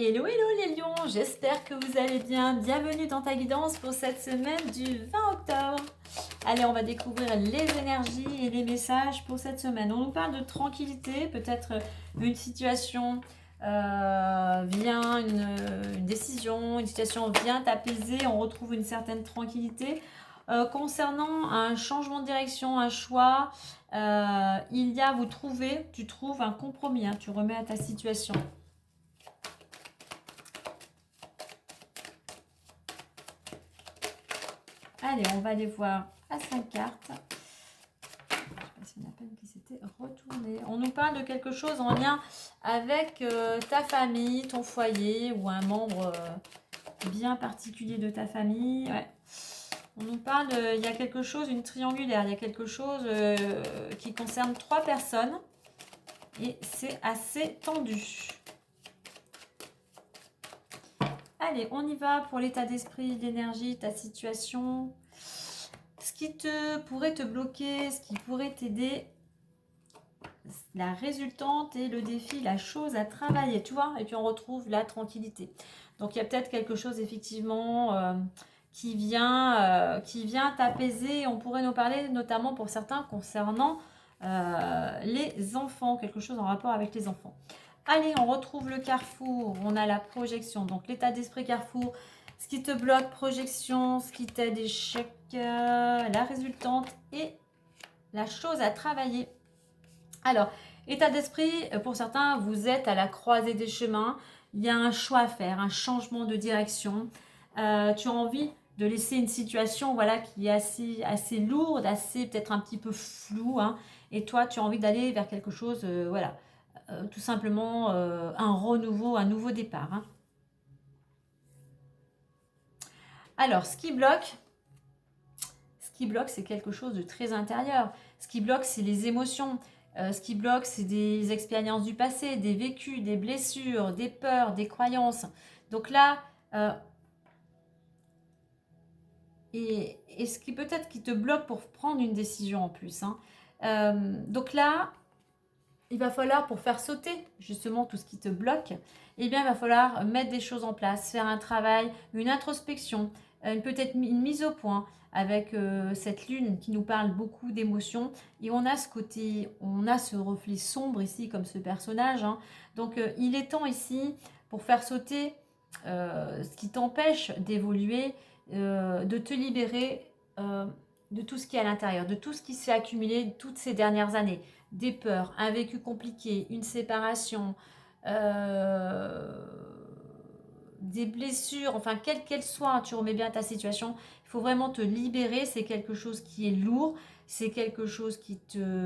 Hello, hello les lions, j'espère que vous allez bien. Bienvenue dans ta guidance pour cette semaine du 20 octobre. Allez, on va découvrir les énergies et les messages pour cette semaine. On nous parle de tranquillité, peut-être une situation vient, une décision, une situation vient t'apaiser, on retrouve une certaine tranquillité. Concernant un changement de direction, un choix, tu trouves un compromis, hein, tu remets à ta situation. Allez, on va aller voir à 5 cartes. Je ne sais pas s'il y en a pas une qui s'était retournée. On nous parle de quelque chose en lien avec ta famille, ton foyer ou un membre bien particulier de ta famille. Ouais. On nous parle, il y a quelque chose, une triangulaire, il y a quelque chose qui concerne 3 personnes et c'est assez tendu. Allez, on y va pour l'état d'esprit, l'énergie, ta situation. Ce qui pourrait te bloquer, ce qui pourrait t'aider, la résultante et le défi, la chose à travailler, tu vois. Et puis on retrouve la tranquillité. Donc il y a peut-être quelque chose effectivement qui vient t'apaiser. On pourrait nous parler notamment pour certains concernant les enfants, quelque chose en rapport avec les enfants. Allez, on retrouve le carrefour, on a la projection, donc l'état d'esprit carrefour, ce qui te bloque, projection, ce qui t'aide, échec, la résultante et la chose à travailler. Alors, état d'esprit, pour certains, vous êtes à la croisée des chemins, il y a un choix à faire, un changement de direction, tu as envie de laisser une situation voilà, qui est assez lourde, assez peut-être un petit peu floue, hein, et toi, tu as envie d'aller vers quelque chose, voilà. Tout simplement un renouveau, un nouveau départ. Hein. Alors, ce qui bloque, c'est quelque chose de très intérieur. Ce qui bloque, c'est les émotions. Ce qui bloque, c'est des expériences du passé, des vécus, des blessures, des peurs, des croyances. Donc là, et ce qui peut-être qui te bloque pour prendre une décision en plus. Hein. Donc là, il va falloir, pour faire sauter justement tout ce qui te bloque, eh bien, il va falloir mettre des choses en place, faire un travail, une introspection, peut-être une mise au point avec cette lune qui nous parle beaucoup d'émotions. Et on a ce côté, on a ce reflet sombre ici, comme ce personnage. Hein. Donc, il est temps ici, pour faire sauter ce qui t'empêche d'évoluer, de te libérer de tout ce qui est à l'intérieur, de tout ce qui s'est accumulé toutes ces dernières années. Des peurs, un vécu compliqué, une séparation, des blessures, enfin quelle qu'elle soit, tu remets bien ta situation, il faut vraiment te libérer, c'est quelque chose qui est lourd, c'est quelque chose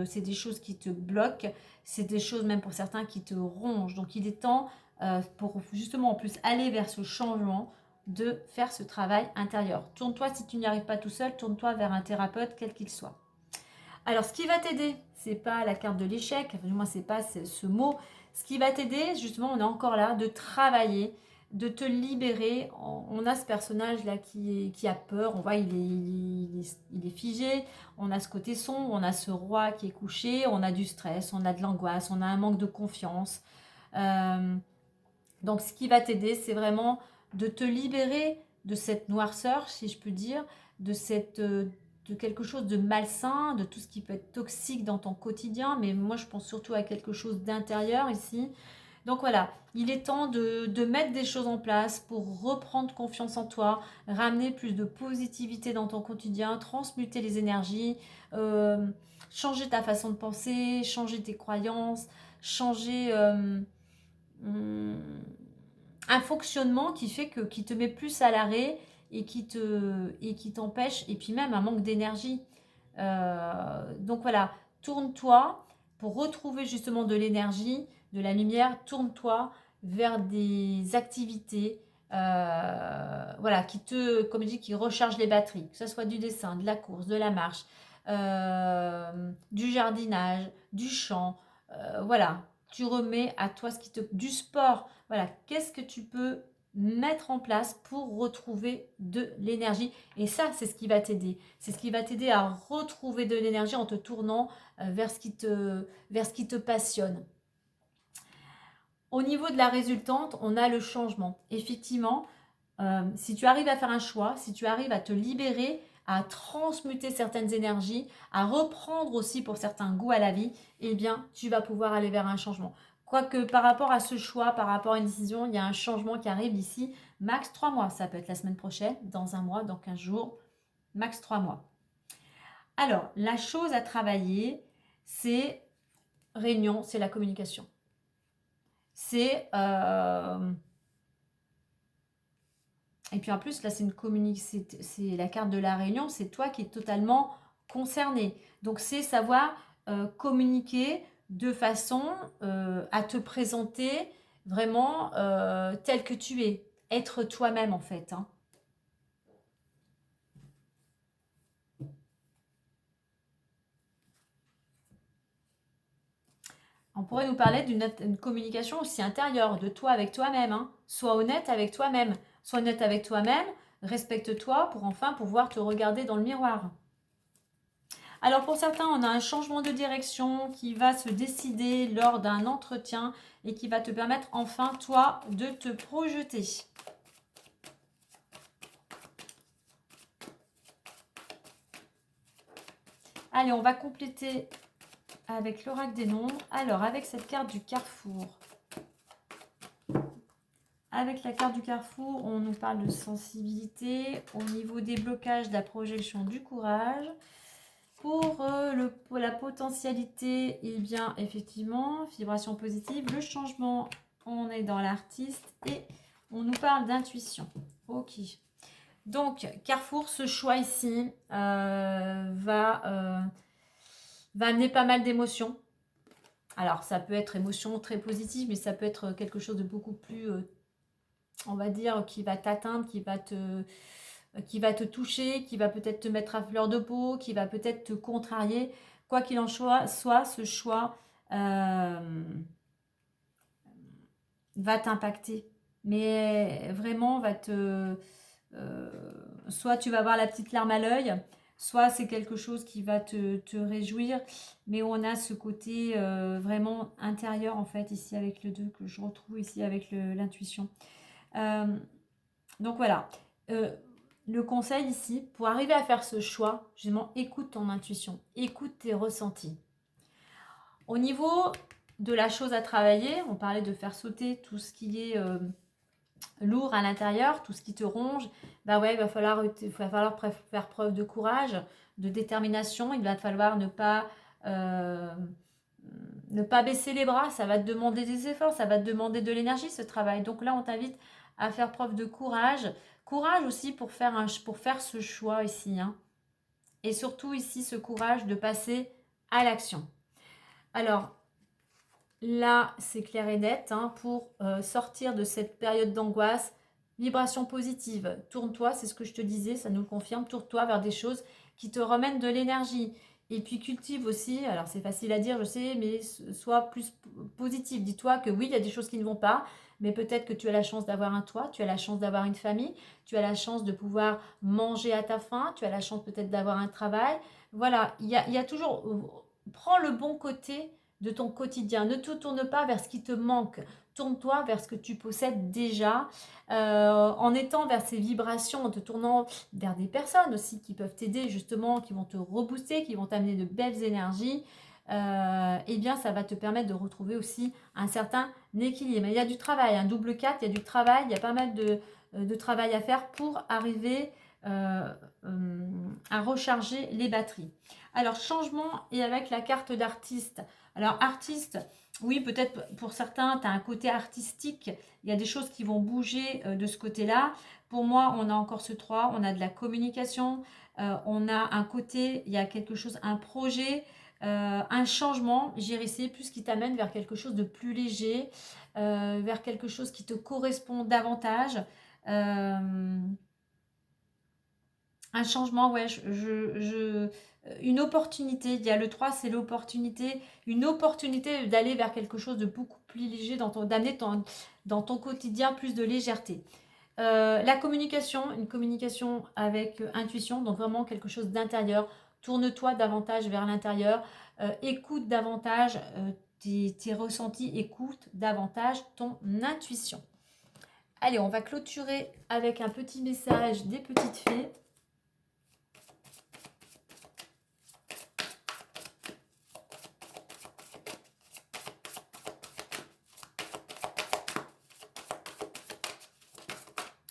c'est des choses qui te bloquent, c'est des choses même pour certains qui te rongent, donc il est temps pour justement en plus aller vers ce changement, de faire ce travail intérieur. Tourne-toi, si tu n'y arrives pas tout seul, tourne-toi vers un thérapeute, quel qu'il soit. Alors, ce qui va t'aider, c'est pas la carte de l'échec, enfin, du moins, c'est pas ce mot. Ce qui va t'aider, justement, on est encore là, de travailler, de te libérer. On a ce personnage-là qui a peur, on voit, il est figé. On a ce côté sombre, on a ce roi qui est couché, on a du stress, on a de l'angoisse, on a un manque de confiance. Donc, ce qui va t'aider, c'est vraiment de te libérer de cette noirceur, si je peux dire, de quelque chose de malsain, de tout ce qui peut être toxique dans ton quotidien. Mais moi, je pense surtout à quelque chose d'intérieur ici. Donc voilà, il est temps de mettre des choses en place pour reprendre confiance en toi, ramener plus de positivité dans ton quotidien, transmuter les énergies, changer ta façon de penser, changer tes croyances, changer un fonctionnement qui fait qui te met plus à l'arrêt et qui t'empêche, et puis même un manque d'énergie. Donc voilà, tourne-toi pour retrouver justement de l'énergie, de la lumière, tourne-toi vers des activités voilà, comme je dis, qui rechargent les batteries, que ce soit du dessin, de la course, de la marche, du jardinage, du chant, voilà, tu remets à toi du sport, voilà, qu'est-ce que tu peux mettre en place pour retrouver de l'énergie. Et ça, c'est ce qui va t'aider. C'est ce qui va t'aider à retrouver de l'énergie en te tournant vers ce qui te passionne. Au niveau de la résultante, on a le changement. Effectivement, si tu arrives à faire un choix, si tu arrives à te libérer, à transmuter certaines énergies, à reprendre aussi pour certains goûts à la vie, eh bien, tu vas pouvoir aller vers un changement. Quoique par rapport à ce choix, par rapport à une décision, il y a un changement qui arrive d'ici max 3 mois. Ça peut être la semaine prochaine, dans un mois, dans 15 jours, max 3 mois. Alors, la chose à travailler, c'est réunion, c'est la communication. C'est et puis en plus, là, c'est c'est la carte de la réunion, c'est toi qui es totalement concerné. Donc, c'est savoir communiquer de façon à te présenter vraiment tel que tu es. Être toi-même, en fait. Hein. On pourrait nous parler d'une communication aussi intérieure, de toi avec toi-même. Hein. Sois honnête avec toi-même. Sois honnête avec toi-même, respecte-toi pour enfin pouvoir te regarder dans le miroir. Alors pour certains, on a un changement de direction qui va se décider lors d'un entretien et qui va te permettre enfin, toi, de te projeter. Allez, on va compléter avec l'oracle des nombres. Alors, avec cette carte du carrefour. Avec la carte du carrefour, on nous parle de sensibilité au niveau des blocages, de la projection, du courage. Pour la potentialité, eh bien, effectivement, vibration positive. Le changement, on est dans l'artiste et on nous parle d'intuition. Ok. Donc, Carrefour, ce choix ici va amener pas mal d'émotions. Alors, ça peut être émotion très positive, mais ça peut être quelque chose de beaucoup plus, on va dire, qui va t'atteindre, qui va te toucher, qui va peut-être te mettre à fleur de peau, qui va peut-être te contrarier. Quoi qu'il en soit, ce choix va t'impacter. Mais vraiment, soit tu vas avoir la petite larme à l'œil, soit c'est quelque chose qui va te réjouir. Mais on a ce côté vraiment intérieur, en fait, ici avec le 2, que je retrouve ici avec l'intuition. Donc voilà. Le conseil ici, pour arriver à faire ce choix, justement, écoute ton intuition, écoute tes ressentis. Au niveau de la chose à travailler, on parlait de faire sauter tout ce qui est lourd à l'intérieur, tout ce qui te ronge. Bah ouais, il va falloir faire preuve de courage, de détermination. Il va falloir ne pas baisser les bras. Ça va te demander des efforts, ça va te demander de l'énergie, ce travail. Donc là, on t'invite à faire preuve de courage. Courage aussi pour faire ce choix ici. Hein. Et surtout ici, ce courage de passer à l'action. Alors, là, c'est clair et net. Hein, pour sortir de cette période d'angoisse, vibration positive. Tourne-toi, c'est ce que je te disais, ça nous le confirme. Tourne-toi vers des choses qui te remènent de l'énergie. Et puis cultive aussi, alors c'est facile à dire, je sais, mais sois plus positif. Dis-toi que oui, il y a des choses qui ne vont pas, mais peut-être que tu as la chance d'avoir un toit, tu as la chance d'avoir une famille, tu as la chance de pouvoir manger à ta faim, tu as la chance peut-être d'avoir un travail. Voilà, il y a toujours... Prends le bon côté de ton quotidien. Ne te tourne pas vers ce qui te manque. Tourne-toi vers ce que tu possèdes déjà, en étant vers ces vibrations, en te tournant vers des personnes aussi qui peuvent t'aider justement, qui vont te rebooster, qui vont t'amener de belles énergies. Eh bien, ça va te permettre de retrouver aussi un certain équilibre. Mais il y a du travail, un double 4, il y a du travail, il y a pas mal de travail à faire pour arriver à recharger les batteries. Alors, changement et avec la carte d'artiste. Alors, artiste, oui, peut-être pour certains, tu as un côté artistique. Il y a des choses qui vont bouger de ce côté-là. Pour moi, on a encore ce 3, on a de la communication, on a un côté, il y a quelque chose, un projet, un changement, j'irais plus qui t'amène vers quelque chose de plus léger, vers quelque chose qui te correspond davantage. Un changement, ouais, une opportunité. Il y a le 3, c'est l'opportunité. Une opportunité d'aller vers quelque chose de beaucoup plus léger, d'amener dans ton quotidien plus de légèreté. La communication, une communication avec intuition, donc vraiment quelque chose d'intérieur. Tourne-toi davantage vers l'intérieur. Écoute davantage tes ressentis, écoute davantage ton intuition. Allez, on va clôturer avec un petit message des petites fées.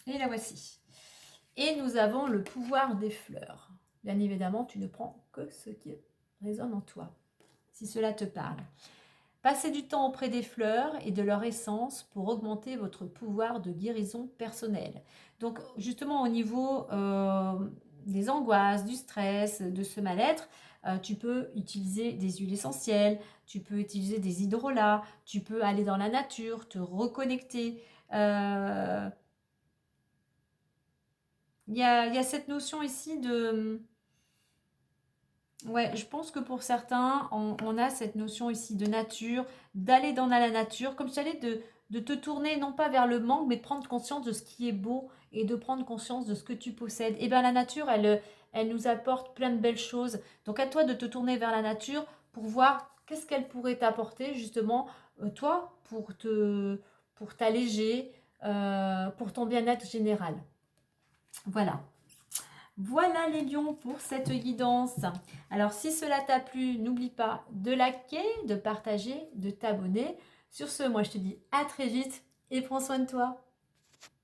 Et la voici. Et nous avons le pouvoir des fleurs. Bien évidemment, tu ne prends que ce qui résonne en toi, si cela te parle. Passez du temps auprès des fleurs et de leur essence pour augmenter votre pouvoir de guérison personnelle. Donc, justement, au niveau des angoisses, du stress, de ce mal-être, tu peux utiliser des huiles essentielles, tu peux utiliser des hydrolats, tu peux aller dans la nature, te reconnecter. Il y a cette notion ici de... Ouais, je pense que pour certains, on a cette notion ici de nature, d'aller dans la nature, comme je t'allais, de te tourner non pas vers le manque, mais de prendre conscience de ce qui est beau et de prendre conscience de ce que tu possèdes. Et bien la nature, elle nous apporte plein de belles choses. Donc à toi de te tourner vers la nature pour voir qu'est-ce qu'elle pourrait t'apporter justement, toi, pour t'alléger, pour ton bien-être général. Voilà. Voilà les lions pour cette guidance. Alors si cela t'a plu, n'oublie pas de liker, de partager, de t'abonner. Sur ce, moi je te dis à très vite et prends soin de toi.